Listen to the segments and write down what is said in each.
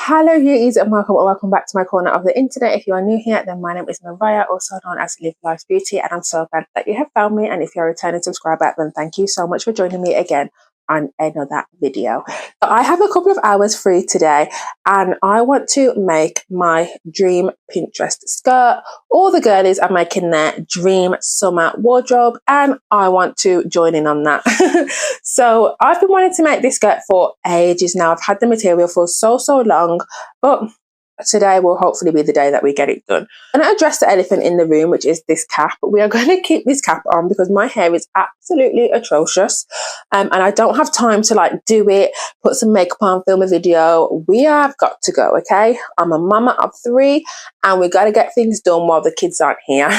Hello beauties and welcome back to my corner of the internet. If you are new here, then my name is Mariah, also known as Live Life's Beauty, and I'm so glad that you have found me. And if you're a returning subscriber, then thank you so much for joining me again on another video. So I have a couple of hours free today and I want to make my dream Pinterest skirt. All the girlies are making their dream summer wardrobe and I want to join in on that. So I've been wanting to make this skirt for ages now. I've had the material for so long, but today will hopefully be the day that we get it done. I'm going to address the elephant in the room, which is this cap. We are going to keep this cap on because my hair is absolutely atrocious and I don't have time to like do it, put some makeup on, film a video. We have got to go, okay? I'm a mama of 3 and we got to get things done while the kids aren't here.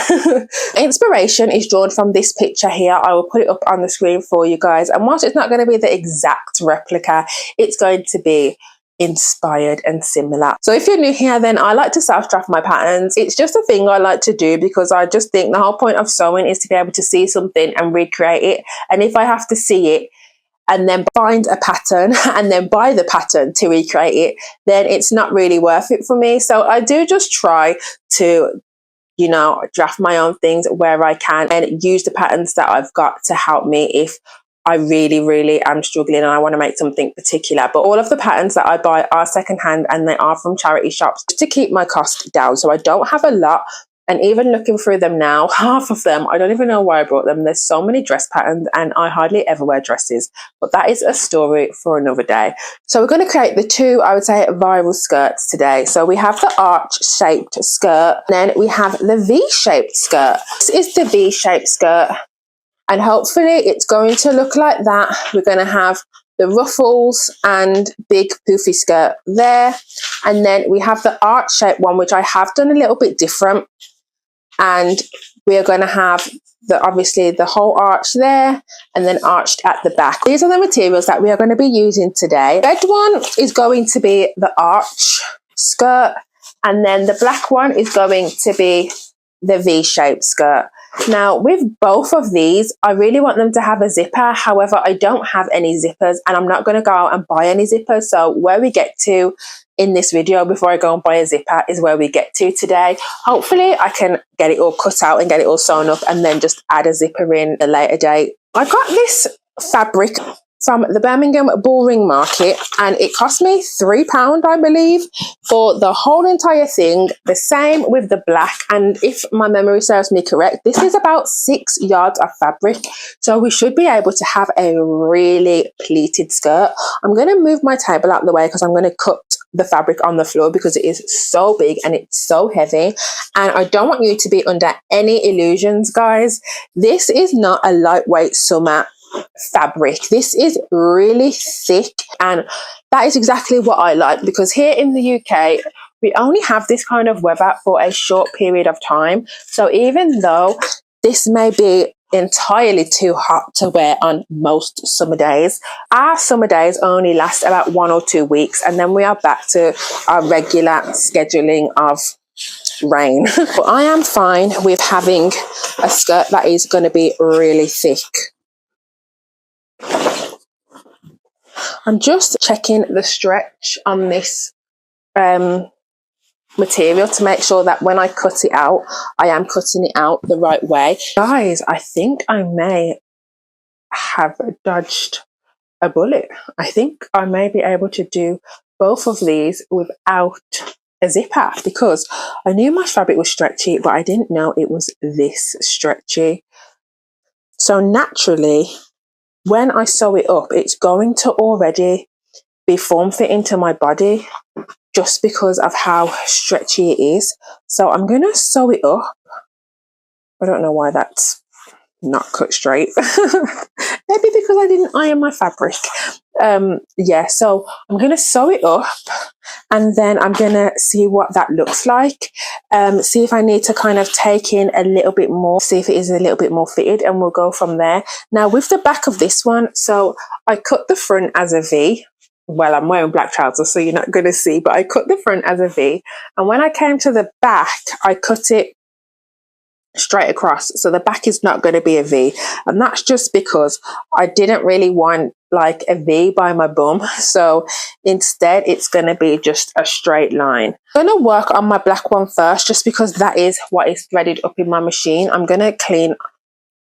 Inspiration is drawn from this picture here. I will put it up on the screen for you guys, and whilst it's not going to be the exact replica, it's going to be inspired and similar. So if you're new here, then I like to self-draft my patterns. It's just a thing I like to do because I just think the whole point of sewing is to be able to see something and recreate it. And if I have to see it and then find a pattern and then buy the pattern to recreate it, then it's not really worth it for me. So I do just try to, you know, draft my own things where I can and use the patterns that I've got to help me if I really am struggling and I want to make something particular. But all of the patterns that I buy are secondhand and they are from charity shops to keep my cost down. So I don't have a lot. And even looking through them now, half of them, I don't even know why I brought them. There's so many dress patterns and I hardly ever wear dresses. But that is a story for another day. So we're going to create the 2, I would say, viral skirts today. So we have the arch-shaped skirt. Then we have the V-shaped skirt. This is the V-shaped skirt. And hopefully it's going to look like that. We're going to have the ruffles and big poofy skirt there. And then we have the arch shaped one, which I have done a little bit different. And we are going to have obviously the whole arch there and then arched at the back. These are the materials that we are going to be using today. The red one is going to be the arch skirt. And then the black one is going to be the V-shaped skirt. Now with both of these, I really want them to have a zipper. However, I don't have any zippers and I'm not going to go out and buy any zippers. So where we get to in this video before I go and buy a zipper is where we get to today. Hopefully I can get it all cut out and get it all sewn up and then just add a zipper in a later date. I got this fabric from the Birmingham Bullring Market and it cost me £3, I believe, for the whole entire thing. The same with the black, and if my memory serves me correct, this is about 6 yards of fabric, so we should be able to have a really pleated skirt. I'm going to move my table out of the way because I'm going to cut the fabric on the floor because it is so big and it's so heavy, and I don't want you to be under any illusions, guys. This is not a lightweight summer fabric. This is really thick, and that is exactly what I like because here in the UK we only have this kind of weather for a short period of time. So even though this may be entirely too hot to wear on most summer days, our summer days only last about 1 or 2 weeks and then we are back to our regular scheduling of rain. But I am fine with having a skirt that is going to be really thick. I'm just checking the stretch on this material to make sure that when I cut it out, I am cutting it out the right way. Guys, I think I may have dodged a bullet. I think I may be able to do both of these without a zipper because I knew my fabric was stretchy, but I didn't know it was this stretchy. So naturally, when I sew it up, it's going to already be form-fitting to my body just because of how stretchy it is. So I'm going to sew it up. I don't know why that's not cut straight. Maybe because I didn't iron my fabric. Yeah, so I'm going to sew it up and then I'm going to see what that looks like. See if I need to kind of take in a little bit more, see if it is a little bit more fitted, and we'll go from there. Now with the back of this one, so I cut the front as a V. Well, I'm wearing black trousers, so you're not going to see, but I cut the front as a V. And when I came to the back, I cut it straight across. So the back is not going to be a V. And that's just because I didn't really want like a V by my bum. So instead it's going to be just a straight line. I'm going to work on my black one first, just because that is what is threaded up in my machine. I'm going to clean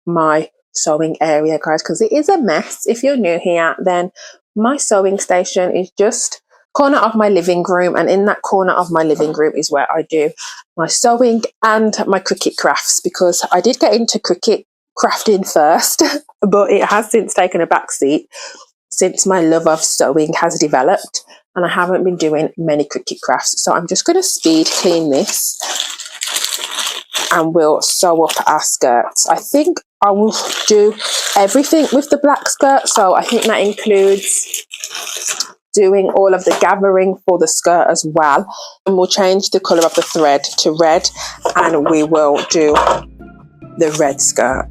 my sewing area, guys, because it is a mess. If you're new here, then my sewing station is just corner of my living room, and in that corner of my living room is where I do my sewing and my Cricut crafts, because I did get into Cricut crafting first, but it has since taken a back seat since my love of sewing has developed, and I haven't been doing many Cricut crafts. So I'm just going to speed clean this and we'll sew up our skirts. I think I will do everything with the black skirt, so I think that includes doing all of the gathering for the skirt as well, and we'll change the colour of the thread to red, and we will do the red skirt.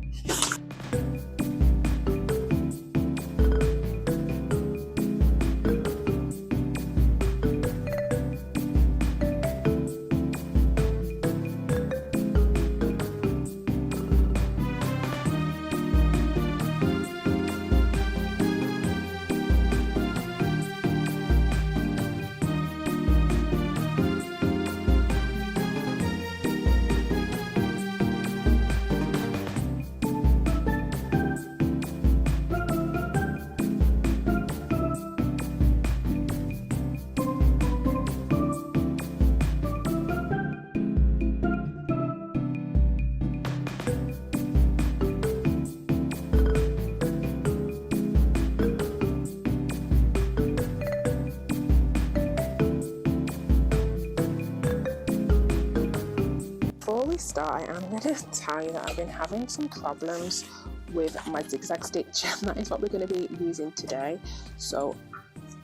Before we start, I'm going to tell you that I've been having some problems with my zigzag stitch. That is what we're going to be using today. So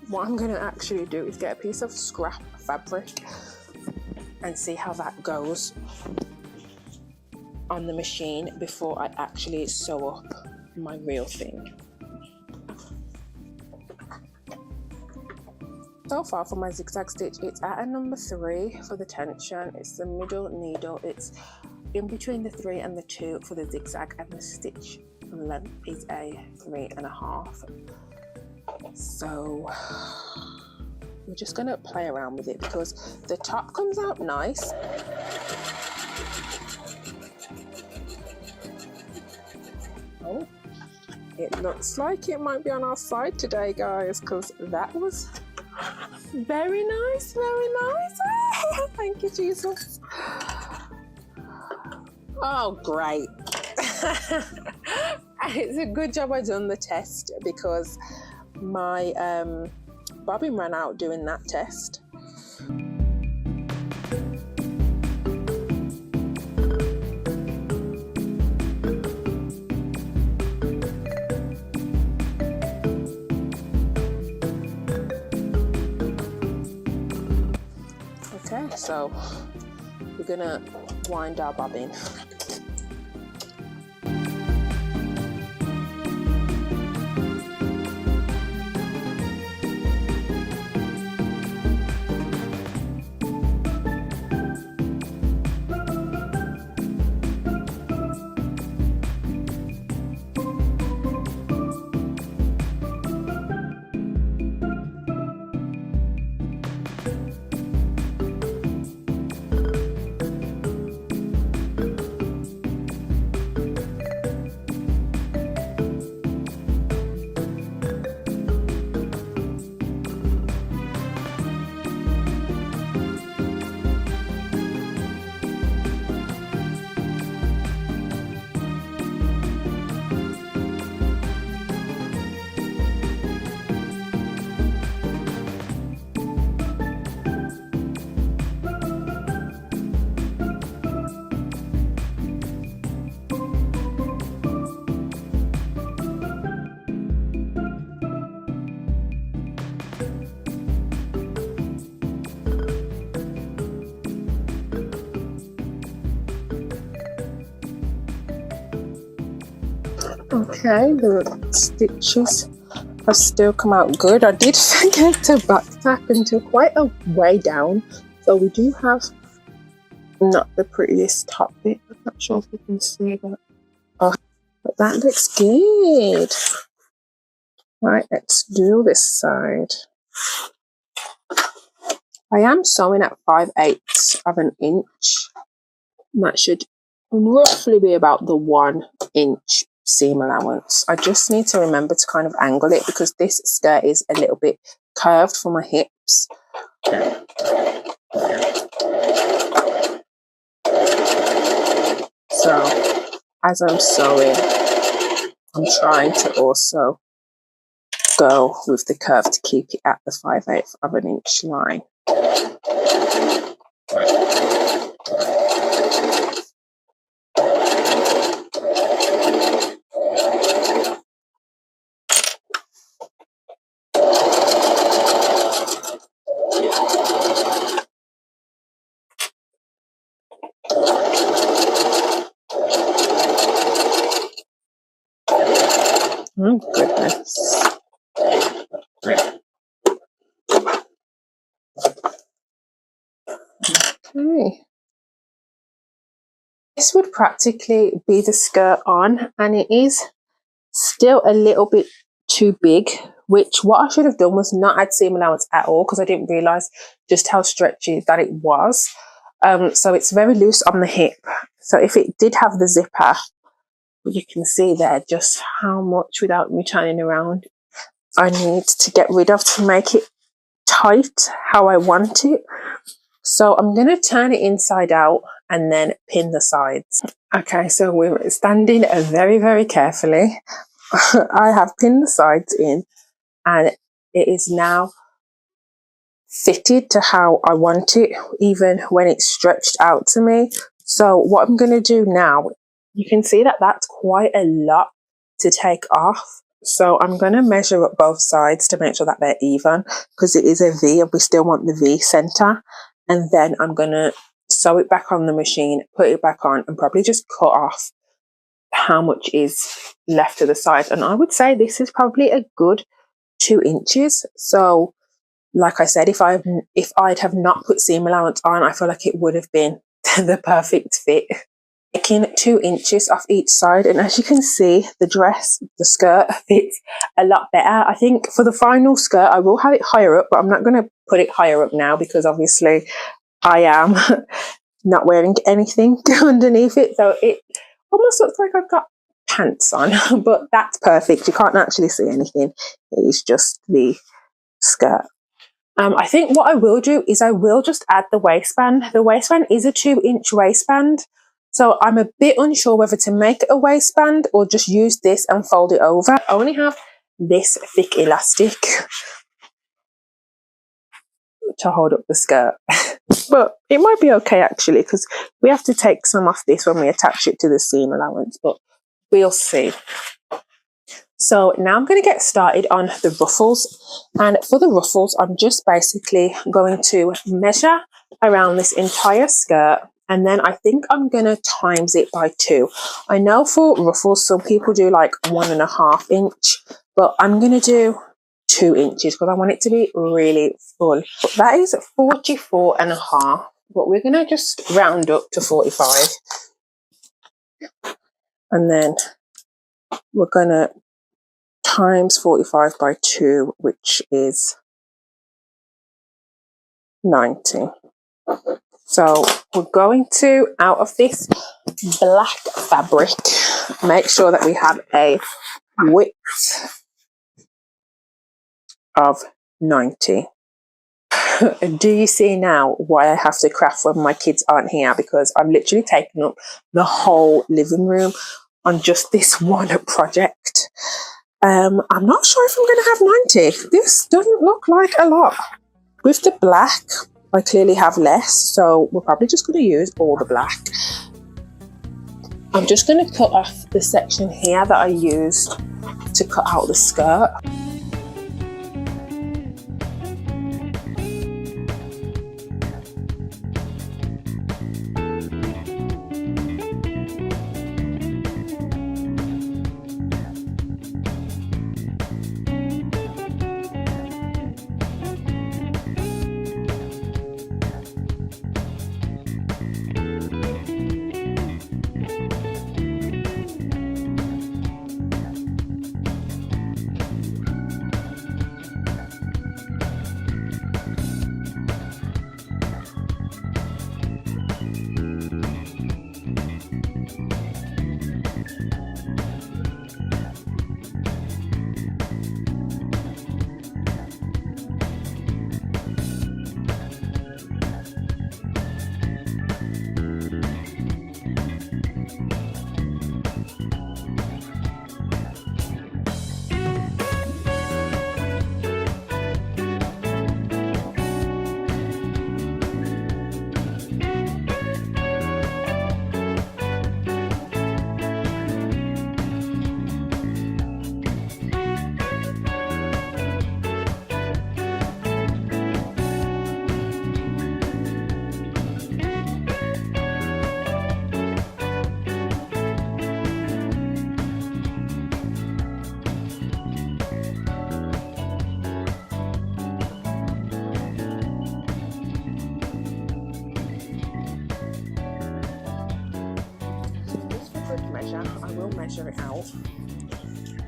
what I'm going to actually do is get a piece of scrap fabric and see how that goes on the machine before I actually sew up my real thing. So far for my zigzag stitch, it's at a number 3 for the tension. It's the middle needle. It's in between the 3 and the 2 for the zigzag, and the stitch length is a 3.5. So we're just going to play around with it because the top comes out nice. Oh, it looks like it might be on our side today, guys, because that was very nice, very nice. Thank you, Jesus. Oh, great. It's a good job I done the test, because my bobbin ran out doing that test. Okay, so we're gonna wind our bobbin. Okay, the stitches have still come out good. I did forget to backtack until quite a way down, so we do have not the prettiest top bit. I'm not sure if you can see that. Oh, but that looks good. Right, let's do this side. I am sewing at 5/8 of an inch. And that should roughly be about the 1 inch seam allowance. I just need to remember to kind of angle it because this skirt is a little bit curved for my hips. So as I'm sewing, I'm trying to also go with the curve to keep it at the 5/8 of an inch line. Oh goodness. Okay. This would practically be the skirt on, and it is still a little bit too big, which what I should have done was not add seam allowance at all because I didn't realise just how stretchy that it was. So it's very loose on the hip. So if it did have the zipper, you can see there just how much, without me turning around, I need to get rid of to make it tight how I want it. So I'm going to turn it inside out and then pin the sides. Okay, so we're standing very, very carefully. I have pinned the sides in and it is now fitted to how I want it, even when it's stretched out to me. So what I'm going to do now, you can see that that's quite a lot to take off. So I'm going to measure up both sides to make sure that they're even, because it is a V and we still want the V center. And then I'm going to sew it back on the machine, put it back on, and probably just cut off how much is left to the side. And I would say this is probably a good 2 inches. So like I said, if I'd have not put seam allowance on, I feel like it would have been the perfect fit. Taking 2 inches off each side, and as you can see, the skirt fits a lot better. I think for the final skirt, I will have it higher up, but I'm not going to put it higher up now because obviously I am not wearing anything underneath it. So it almost looks like I've got pants on, but that's perfect. You can't actually see anything. It is just the skirt. I think what I will do is I will just add the waistband. The waistband is a 2 inch waistband. So I'm a bit unsure whether to make it a waistband or just use this and fold it over. I only have this thick elastic to hold up the skirt. But it might be okay actually, because we have to take some off this when we attach it to the seam allowance, but we'll see. So now I'm going to get started on the ruffles, and for the ruffles I'm just basically going to measure around this entire skirt, and then I think I'm going to times it by 2. I know for ruffles some people do like 1.5 inch, but I'm going to do 2 inches because I want it to be really full. But that is 44.5, but we're going to just round up to 45, and then we're going to times 45 by 2, which is 90. So we're going to, out of this black fabric, make sure that we have a width of 90. Do you see now why I have to craft when my kids aren't here? Because I'm literally taking up the whole living room on just this one project. I'm not sure if I'm going to have 90. This doesn't look like a lot. With the black, I clearly have less, so we're probably just going to use all the black. I'm just going to cut off the section here that I used to cut out the skirt.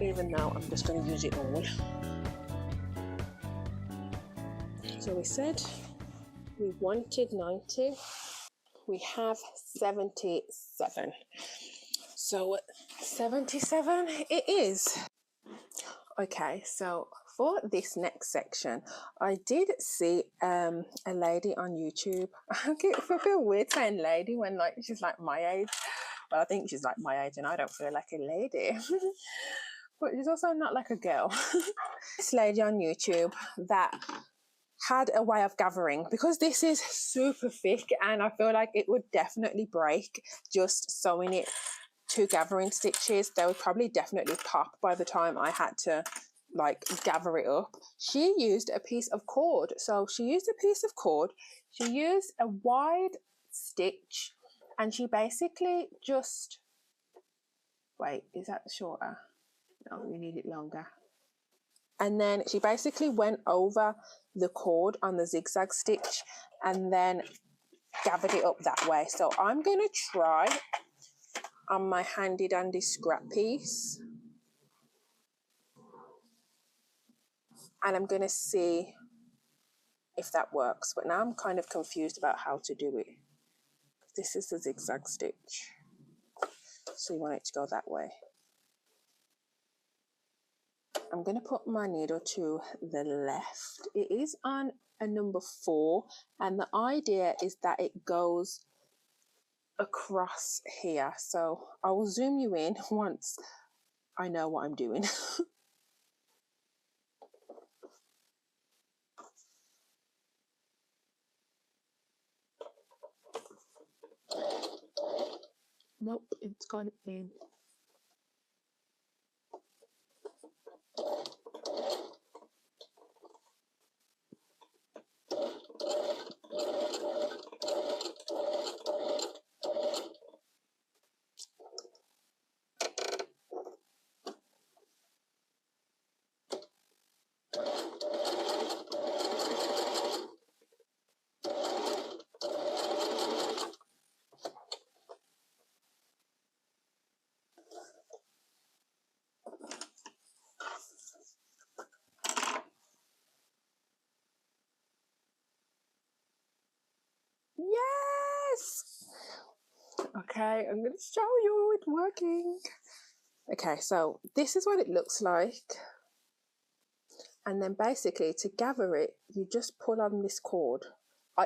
even though I'm just going to use it all. So we said we wanted 90. We have 77. So 77 it is. Okay, so for this next section, I did see a lady on YouTube. I feel weird saying lady when like she's like my age. Well, I think she's like my age and I don't feel like a lady. But she's also not like a girl. This lady on YouTube that had a way of gathering, because this is super thick and I feel like it would definitely break just sewing it to gathering stitches. They would probably definitely pop by the time I had to like gather it up. She used a piece of cord. So she used a piece of cord, she used a wide stitch, and she basically just, wait, is that shorter? No, we need it longer. And then she basically went over the cord on the zigzag stitch and then gathered it up that way. So I'm going to try on my handy dandy scrap piece, and I'm going to see if that works. But now I'm kind of confused about how to do it. This is the zigzag stitch, so you want it to go that way. I'm going to put my needle to the left. It is on a number 4, and the idea is that it goes across here. So I will zoom you in once I know what I'm doing. Nope, it's gone in. Yes! Okay, I'm going to show you it working. Okay, so this is what it looks like. And then basically to gather it, you just pull on this cord.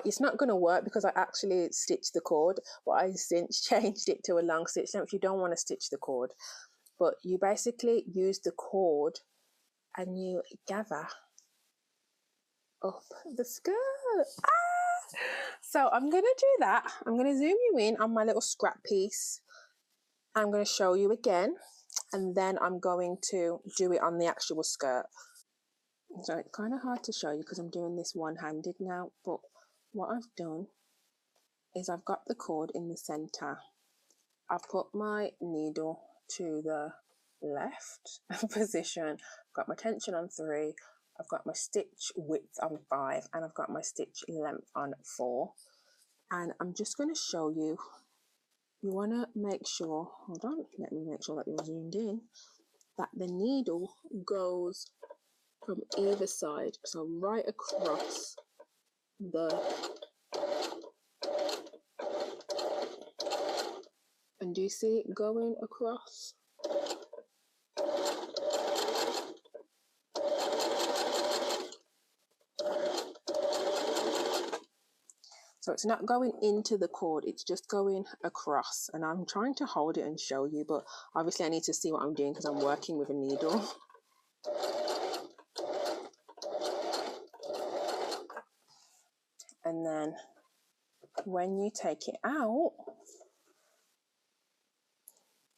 It's not going to work because I actually stitched the cord, but I since changed it to a long stitch now if you don't want to stitch the cord. But you basically use the cord and you gather up the skirt. So I'm going to do that. I'm going to zoom you in on my little scrap piece. I'm going to show you again, and then I'm going to do it on the actual skirt. So it's kind of hard to show you because I'm doing this one-handed now, but what I've done is I've got the cord in the center. I've put my needle to the left position. I've got my tension on 3. I've got my stitch width on 5, and I've got my stitch length on 4. And I'm just going to show you. You want to make sure, hold on, let me make sure that you're zoomed in, that the needle goes from either side. So right across the, and do you see it going across? So it's not going into the cord, it's just going across. And I'm trying to hold it and show you, but obviously I need to see what I'm doing because I'm working with a needle. And then when you take it out,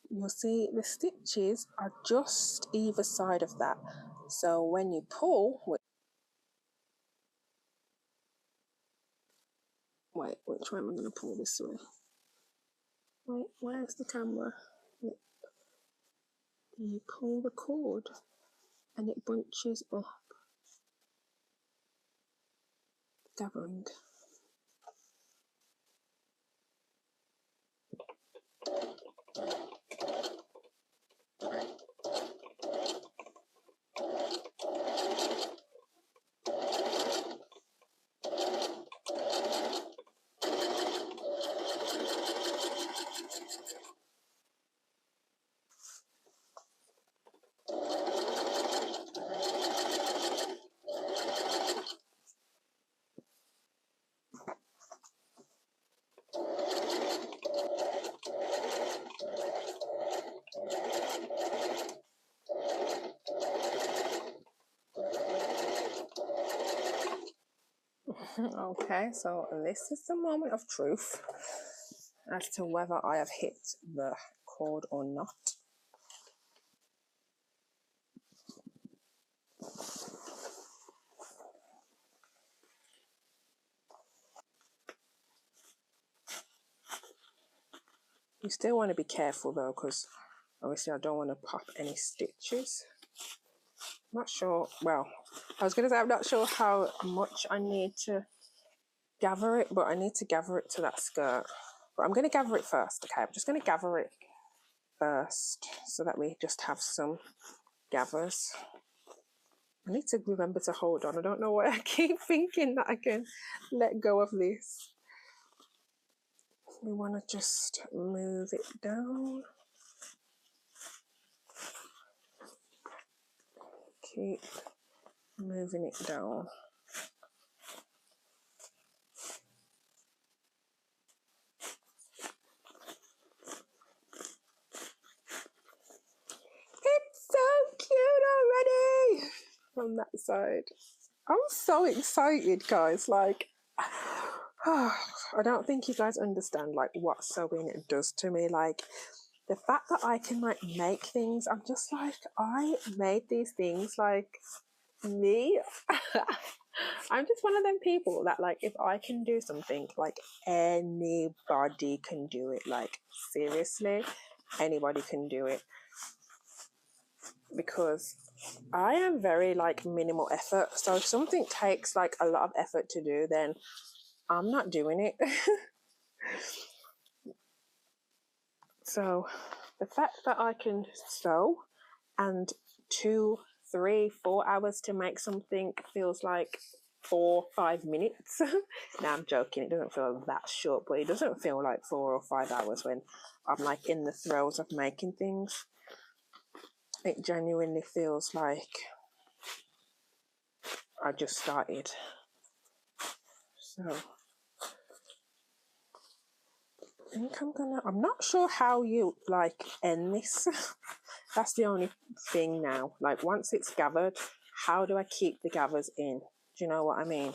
you'll see the stitches are just either side of that. So when you pull, wait, which way am I going to pull this way? Wait, where's the camera? You pull the cord and it bunches up, gathering. Okay, so this is the moment of truth as to whether I have hit the cord or not. You still want to be careful though, because obviously I don't want to pop any stitches. I'm not sure, well, I was going to say I'm not sure how much I need to gather it, but I need to gather it to that skirt. But I'm going to gather it first, okay? I'm just going to gather it first so that we just have some gathers. I need to remember to hold on. I don't know why I keep thinking that I can let go of this. We want to just move it down. Keep moving it down. It's so cute already from that side. I'm so excited, guys. Like, I don't think you guys understand like what sewing it does to me. Like, the fact that I can like make things, I'm just like, I made these things. Like, me, I'm just one of them people that like, if I can do something, like anybody can do it. Like, seriously, anybody can do it, because I am very like minimal effort. So if something takes like a lot of effort to do, then I'm not doing it. So the fact that I can sew and 2, 3, 4 hours to make something feels like 4, 5 minutes. Now I'm joking, it doesn't feel that short, but it doesn't feel like 4 or 5 hours when I'm like in the throes of making things. It genuinely feels like I just started. So I think I'm not sure how you like end this. That's the only thing now. Like, once it's gathered, how do I keep the gathers in? Do you know what I mean?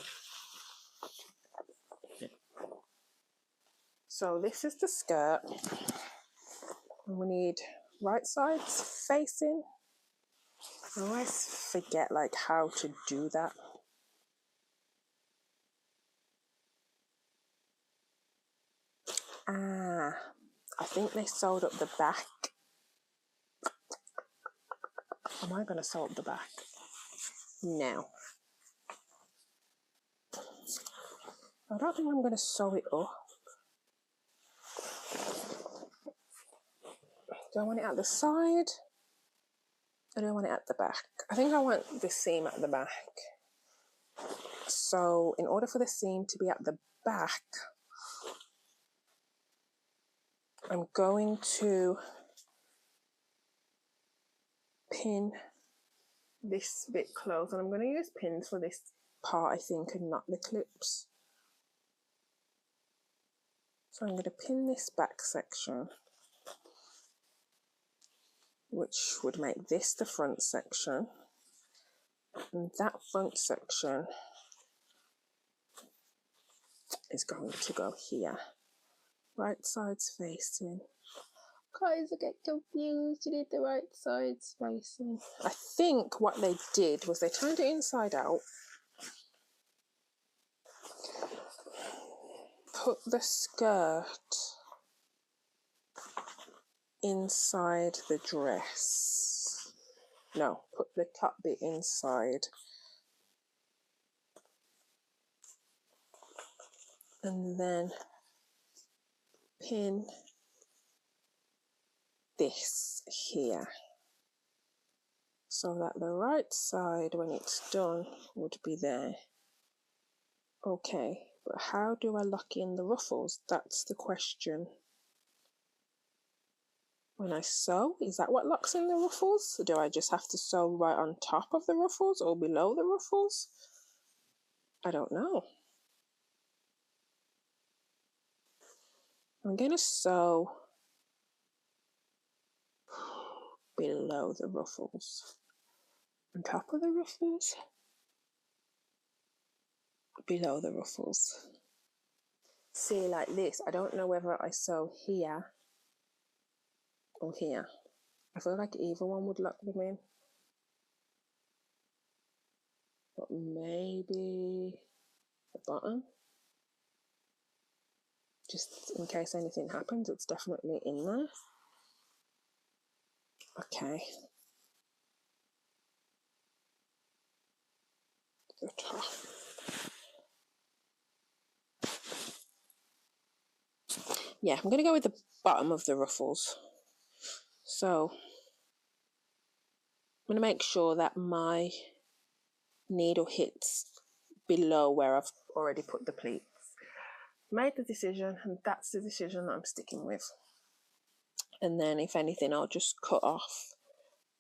So this is the skirt. And we need right sides facing. I always forget like how to do that. I think they sewed up the back. Am I going to sew up the back? No. I don't think I'm going to sew it up. Do I want it at the side? Or do I want it at the back? I think I want the seam at the back. So in order for the seam to be at the back, I'm going to pin this bit close, and I'm going to use pins for this part, I think, and not the clips. So I'm going to pin this back section, which would make this the front section, and that front section is going to go here. Right sides facing. Guys, I get confused. You need the right sides facing. I think what they did was they turned it inside out, put the skirt inside the dress. No, put the top bit inside. And then pin this here, so that the right side, when it's done, would be there. Okay, but how do I lock in the ruffles? That's the question. When I sew, is that what locks in the ruffles? Do I just have to sew right on top of the ruffles or below the ruffles? I don't know. I'm going to sew below the ruffles. On top of the ruffles? below the ruffles. See, like this, I don't know whether I sew here or here. I feel like either one would lock them in. But maybe the bottom. Just in case anything happens, it's definitely in there. Okay. The top. Yeah, I'm going to go with the bottom of the ruffles. So I'm going to make sure that my needle hits below where I've already put the pleats. Made the decision, and that's the decision that I'm sticking with. And then if anything, I'll just cut off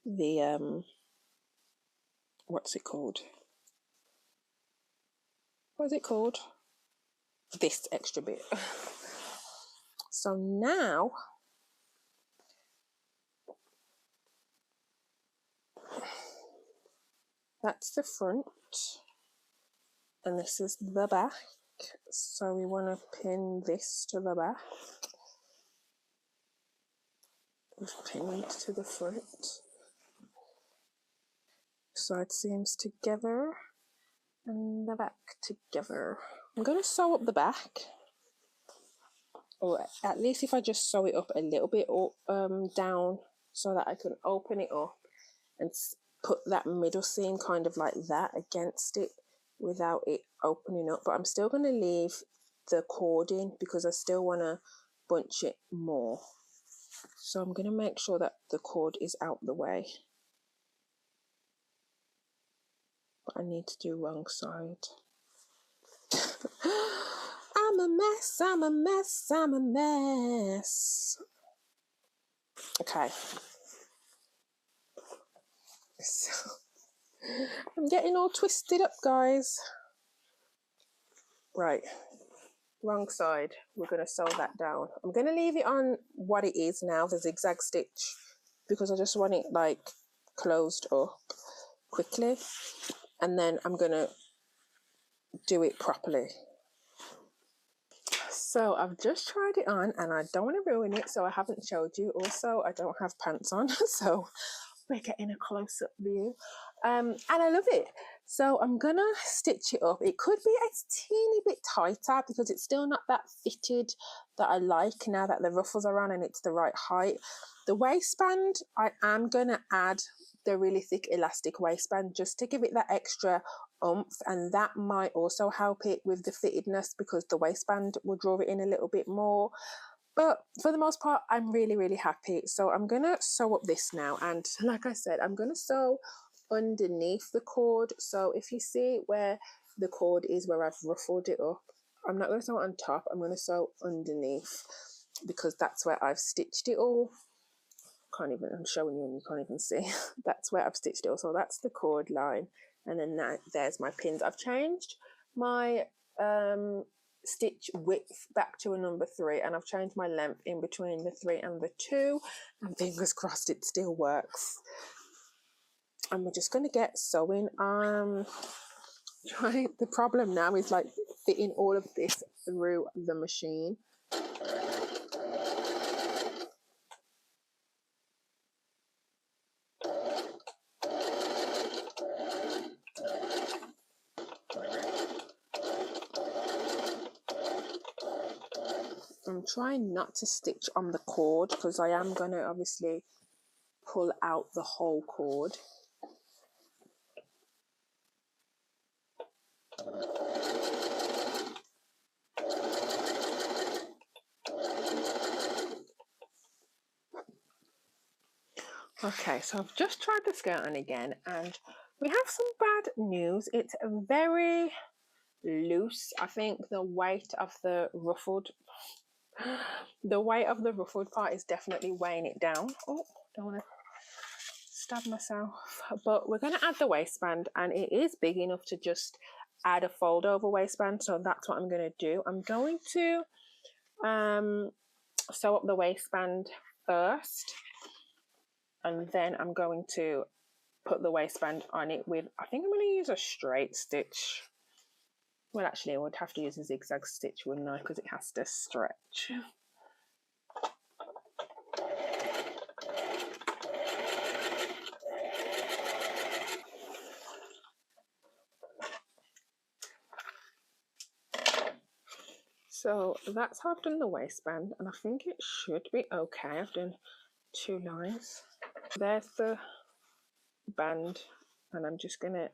the what's it called? What is it called? This extra bit. So now that's the front, and this is the back. So we want to pin this to the back. Pin it to the front. Side seams together and the back together. I'm going to sew up the back, or at least if I just sew it up a little bit down so that I can open it up and put that middle seam kind of like that against it without it opening up. But I'm still going to leave the cord in because I still want to bunch it more. So I'm going to make sure that the cord is out the way. But I need to do wrong side. I'm a mess, I'm a mess, I'm a mess. Okay. So, I'm getting all twisted up, guys. Right. Wrong side. We're going to sew that down. I'm going to leave it on what it is now, the zigzag stitch, because I just want it like closed up quickly. And then I'm going to do it properly. So I've just tried it on and I don't want to ruin it, so I haven't showed you. Also, I don't have pants on, so we're getting a close-up view. And I love it. So I'm gonna stitch it up. It could be a teeny bit tighter because it's still not that fitted that I like now that the ruffles are on and it's the right height. The waistband, I am gonna add the really thick elastic waistband just to give it that extra oomph, and that might also help it with the fittedness because the waistband will draw it in a little bit more. But for the most part, I'm really, really happy. So I'm going to sew up this now. And like I said, I'm going to sew underneath the cord. So if you see where the cord is, where I've ruffled it up, I'm not going to sew it on top. I'm going to sew underneath because that's where I've stitched it all. I'm showing you and you can't even see. That's where I've stitched it all. So that's the cord line. And then there's my pins. I've changed my stitch width back to a number 3, and I've changed my length in between the 3 and the 2, and fingers crossed it still works. And we're just going to get sewing. The problem now is like fitting all of this through the machine. I'm trying not to stitch on the cord because I am going to obviously pull out the whole cord. Okay, so I've just tried the skirt on again and we have some bad news. It's very loose. I think the weight of the ruffled part is definitely weighing it down. Oh, don't want to stab myself. But we're going to add the waistband, and it is big enough to just add a fold over waistband. So that's what I'm going to do. I'm going to sew up the waistband first, and then I'm going to put the waistband on it with, I think I'm going to use a straight stitch. Well, actually, I would have to use a zigzag stitch, wouldn't I? Because it has to stretch. So that's how I've done the waistband, and I think it should be okay. I've done 2 lines. There's the band, and I'm just gonna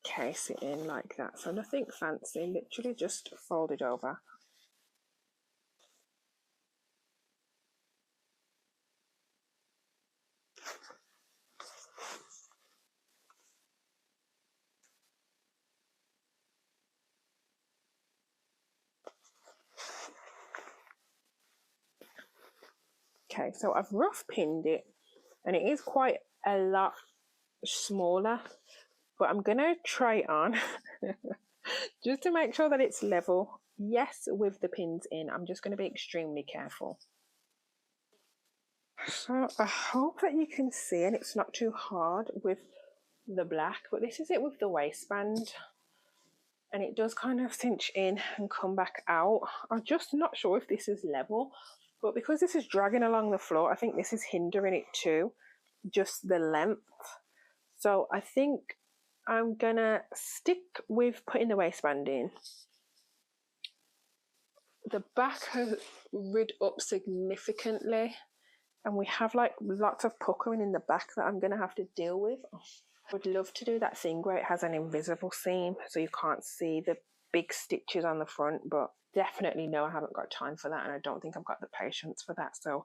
case it in like that. So nothing fancy, literally just fold it over. Okay, so I've rough pinned it, and it is quite a lot smaller, but I'm gonna try it on just to make sure that it's level. Yes, with the pins in, I'm just going to be extremely careful. So I hope that you can see, and it's not too hard with the black, but this is it with the waistband, and it does kind of cinch in and come back out. I'm just not sure if this is level, but because this is dragging along the floor, I think this is hindering it too, just the length. So I think I'm gonna stick with putting the waistband in. The back has rid up significantly, and we have like lots of puckering in the back that I'm gonna have to deal with. I would love to do that thing where it has an invisible seam so you can't see the big stitches on the front, but definitely no, I haven't got time for that, and I don't think I've got the patience for that. So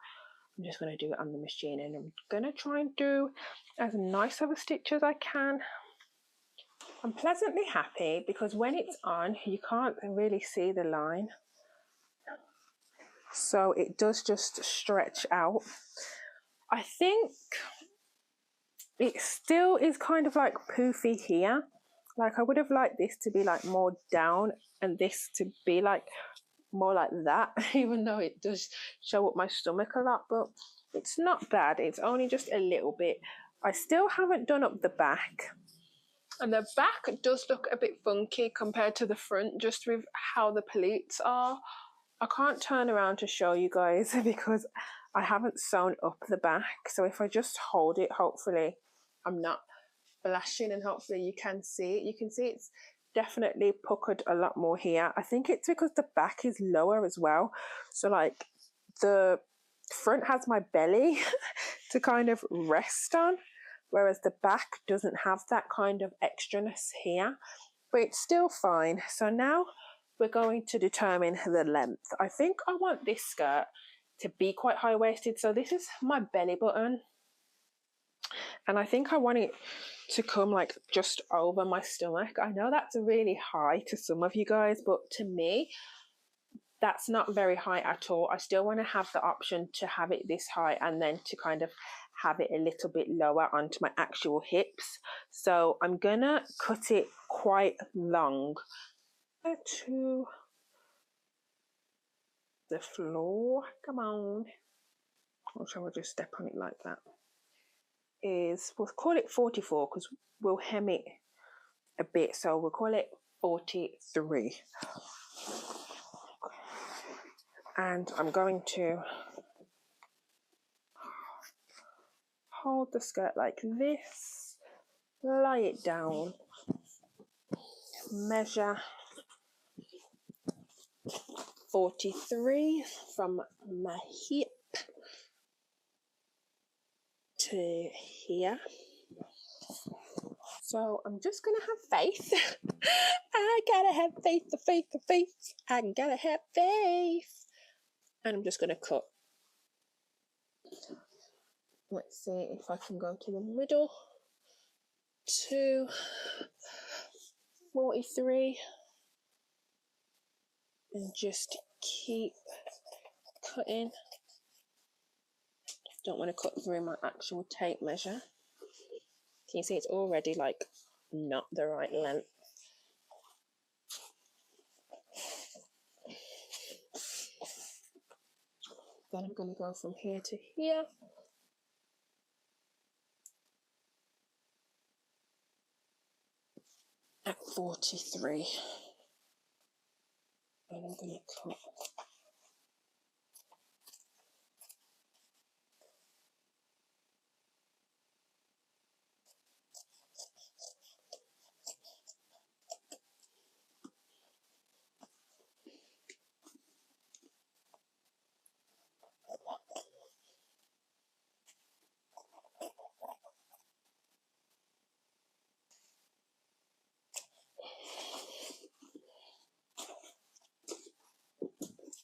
I'm just going to do it on the machine, and I'm going to try and do as nice of a stitch as I can. I'm pleasantly happy because when it's on, you can't really see the line. So it does just stretch out. I think it still is kind of like poofy here. Like I would have liked this to be like more down and this to be like more like that, even though it does show up my stomach a lot, but it's not bad. It's only just a little bit. I still haven't done up the back. And the back does look a bit funky compared to the front, just with how the pleats are. I can't turn around to show you guys because I haven't sewn up the back. So if I just hold it, hopefully I'm not flashing and hopefully you can see it. You can see it's definitely puckered a lot more here. I think it's because the back is lower as well. So like the front has my belly to kind of rest on, whereas the back doesn't have that kind of extraness here, but it's still fine. So now we're going to determine the length. I think I want this skirt to be quite high-waisted. So this is my belly button, and I think I want it to come like just over my stomach. I know that's really high to some of you guys, but to me, that's not very high at all. I still want to have the option to have it this high and then to kind of have it a little bit lower onto my actual hips. So I'm gonna cut it quite long to the floor. Come on. Or shall I just step on it like that? We'll call it 44 because we'll hem it a bit. So we'll call it 43. And I'm going to hold the skirt like this, lie it down, measure 43 from my hip to here. So I'm just gonna have faith. I gotta have faith, the faith, the faith. I gotta have faith. And I'm just gonna cut. Let's see if I can go to the middle. 2, 43. And just keep cutting. Don't want to cut through my actual tape measure. Can you see it's already like not the right length? Then I'm going to go from here to here. at 43. And I'm going to cut.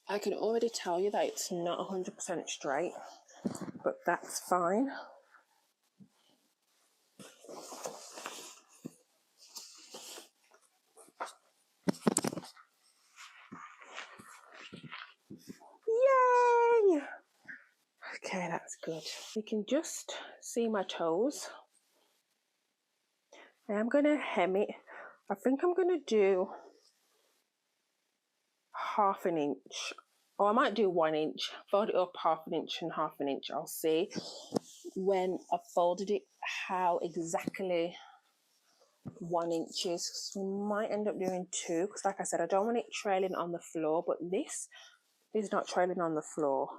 I can already tell you that it's not 100% straight, but that's fine. Yay! Okay, that's good. You can just see my toes. I am going to hem it. I think I'm going to do half an inch, or I might do 1 inch. Fold it up half an inch and half an inch. I'll see when I've folded it how exactly 1 inch is. So we might end up doing 2 because, like I said, I don't want it trailing on the floor, but this is not trailing on the floor.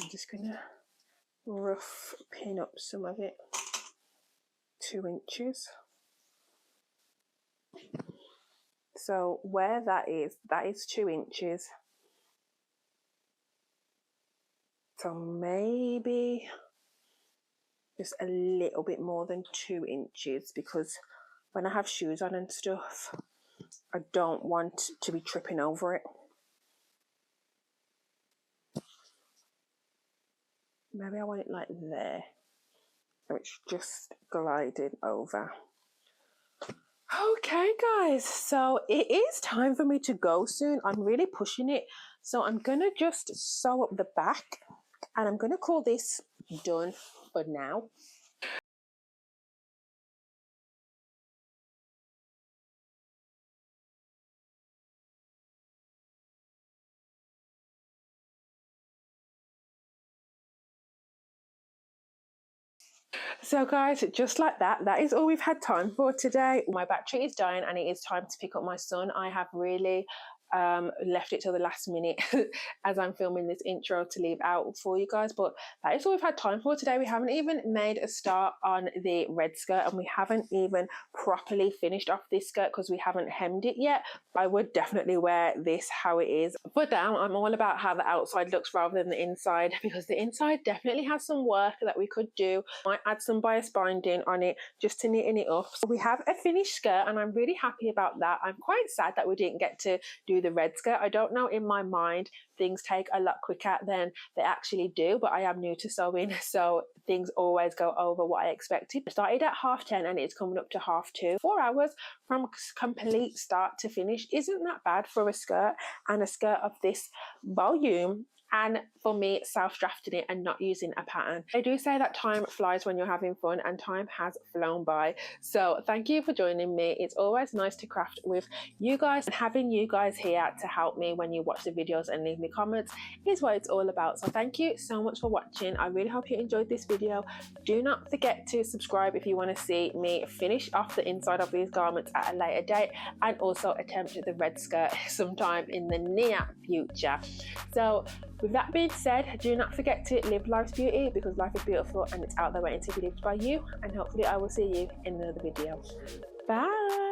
I'm just gonna rough pin up some of it. 2 inches. So where that is 2 inches. So maybe just a little bit more than 2 inches, because when I have shoes on and stuff, I don't want to be tripping over it. Maybe I want it like there, so it's just gliding over. Okay guys, so it is time for me to go soon. I'm really pushing it, so I'm gonna just sew up the back and I'm gonna call this done for now. So guys, just like that, that is all we've had time for today. My battery is dying and it is time to pick up my son. I have really left it till the last minute as I'm filming this intro to leave out for you guys, but that is all we've had time for today. We haven't even made a start on the red skirt, and we haven't even properly finished off this skirt because we haven't hemmed it yet. I would definitely wear this how it is, but now I'm all about how the outside looks rather than the inside, because the inside definitely has some work that we could do. Might add some bias binding on it just to neaten it up. So we have a finished skirt and I'm really happy about that. I'm quite sad that we didn't get to do the red skirt. I don't know, in my mind things take a lot quicker than they actually do, but I am new to sewing, so things always go over what I expected. I started at 10:30 and it's coming up to 2:30. 4 hours from complete start to finish isn't that bad for a skirt, and a skirt of this volume, and for me self-drafting it and not using a pattern. They do say that time flies when you're having fun, and time has flown by. So thank you for joining me. It's always nice to craft with you guys, and having you guys here to help me when you watch the videos and leave me comments is what it's all about. So thank you so much for watching. I really hope you enjoyed this video. Do not forget to subscribe if you want to see me finish off the inside of these garments at a later date, and also attempt the red skirt sometime in the near future. So with that being said, do not forget to live life's beauty, because life is beautiful and it's out there waiting to be lived by you. And hopefully I will see you in another video. Bye.